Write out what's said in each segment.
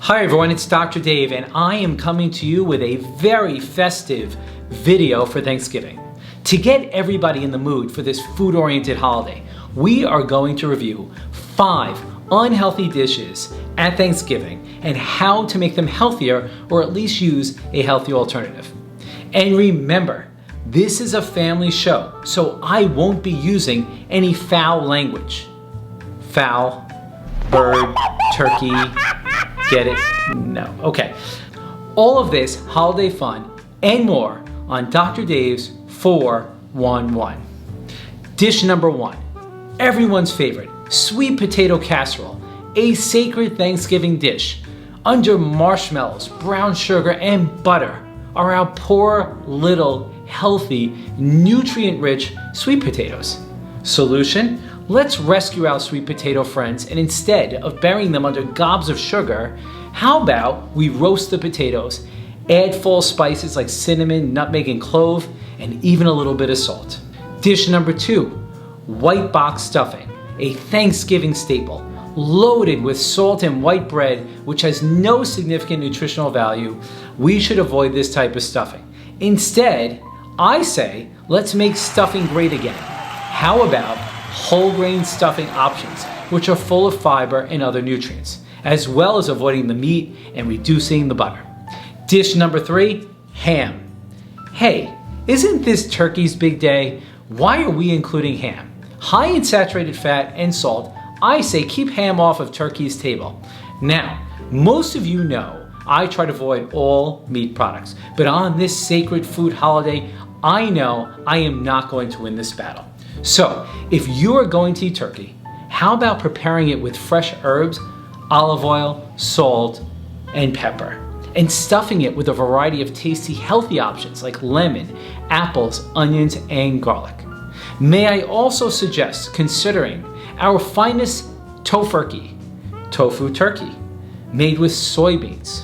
Hi everyone, it's Dr. Dave and I am coming to you with a very festive video for Thanksgiving. To get everybody in the mood for this food-oriented holiday, we are going to review 5 unhealthy dishes at Thanksgiving and how to make them healthier or at least use a healthy alternative. And remember, this is a family show, so I won't be using any foul language. Fowl, bird, turkey, get it? No. Okay. All of this holiday fun and more on Dr. Dave's 411. Dish number 1, everyone's favorite, sweet potato casserole, a sacred Thanksgiving dish. Under marshmallows, brown sugar, and butter are our poor, little, healthy, nutrient-rich sweet potatoes. Solution? Let's rescue our sweet potato friends, and instead of burying them under gobs of sugar, how about we roast the potatoes, add fall spices like cinnamon, nutmeg, and clove, and even a little bit of salt. Dish number 2, white box stuffing, a Thanksgiving staple, loaded with salt and white bread, which has no significant nutritional value. We should avoid this type of stuffing. Instead, I say, let's make stuffing great again. How about whole grain stuffing options, which are full of fiber and other nutrients, as well as avoiding the meat and reducing the butter. Dish number 3, ham. Hey, isn't this turkey's big day? Why are we including ham? High in saturated fat and salt, I say keep ham off of turkey's table. Now, most of you know I try to avoid all meat products, but on this sacred food holiday, I know I am not going to win this battle. So, if you are going to eat turkey, how about preparing it with fresh herbs, olive oil, salt, and pepper, and stuffing it with a variety of tasty, healthy options like lemon, apples, onions, and garlic. May I also suggest considering our finest tofurkey, tofu turkey, made with soybeans.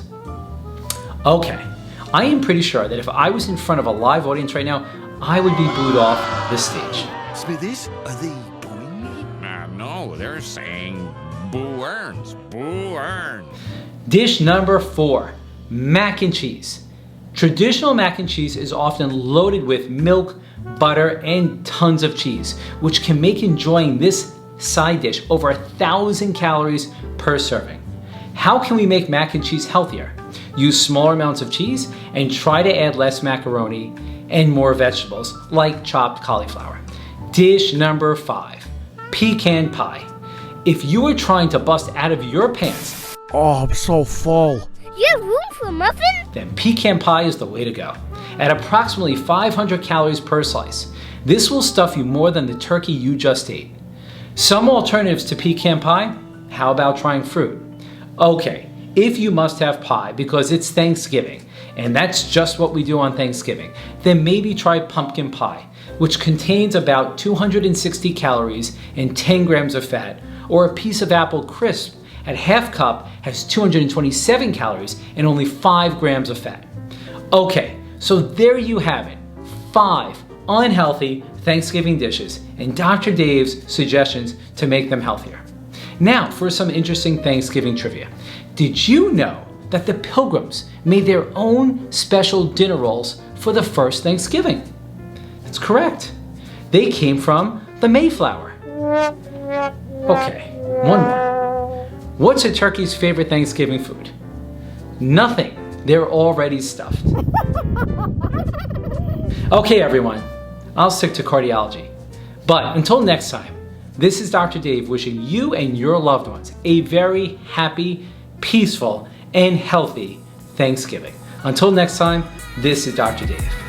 Okay, I am pretty sure that if I was in front of a live audience right now, I would be booed off the stage. Smithies, are they booing me? No, they're saying boo earns, boo earns. Dish number 4, mac and cheese. Traditional mac and cheese is often loaded with milk, butter, and tons of cheese, which can make enjoying this side dish over 1,000 calories per serving. How can we make mac and cheese healthier? Use smaller amounts of cheese and try to add less macaroni and more vegetables like chopped cauliflower. Dish number 5, pecan pie. If you are trying to bust out of your pants, Oh, I'm so full. You have room for a muffin? then pecan pie is the way to go. At approximately 500 calories per slice, this will stuff you more than the turkey you just ate. Some alternatives to pecan pie, how about trying fruit? Okay, if you must have pie because it's Thanksgiving, and that's just what we do on Thanksgiving, then maybe try pumpkin pie, which contains about 260 calories and 10 grams of fat, or a piece of apple crisp at half cup has 227 calories and only 5 grams of fat. Okay, so there you have it, 5 unhealthy Thanksgiving dishes and Dr. Dave's suggestions to make them healthier. Now for some interesting Thanksgiving trivia. Did you know that the Pilgrims made their own special dinner rolls for the first Thanksgiving? That's correct. They came from the Mayflower. Okay, one more. What's a turkey's favorite Thanksgiving food? Nothing. They're already stuffed. Okay, everyone. I'll stick to cardiology. But until next time, this is Dr. Dave wishing you and your loved ones a very happy, peaceful, and healthy Thanksgiving. Until next time, this is Dr. Dave.